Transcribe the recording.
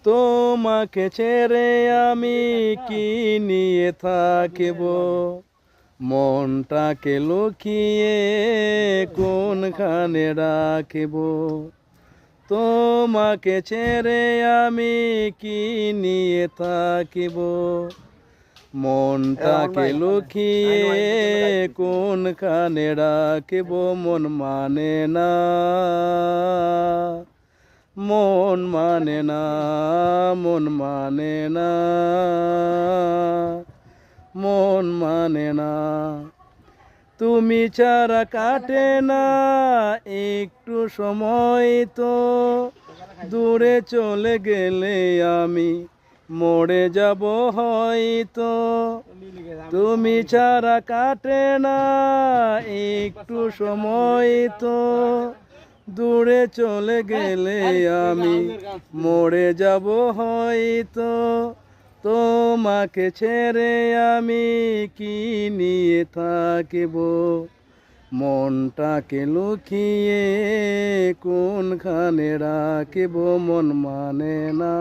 তোমাকে ছেড়ে আমি কি নিয়ে থাকিব, মনটাকে লুকিয়ে কোনখানে রাখিব। তোমাকে ছেড়ে আমি কি নিয়ে থাকিব, মনটাকে লুকিয়ে কোনখানে রাখিব। মন মানে না, মন মানে না, মন মানে না, মন মানে না। তুমি ছাড়া কাটে না একটু সময় তো, দূরে চলে গেলে আমি মরে যাব হয়তো। তুমি ছাড়া কাটে না একটু সময় তো, দূরে চলে গেলে আমি মরে যাব হয়তো। তোমাকে ছেড়ে আমি কি নিয়ে থাকিব, মনটাকে লুকিয়ে কোনখানে রাখিব। মন মানে না।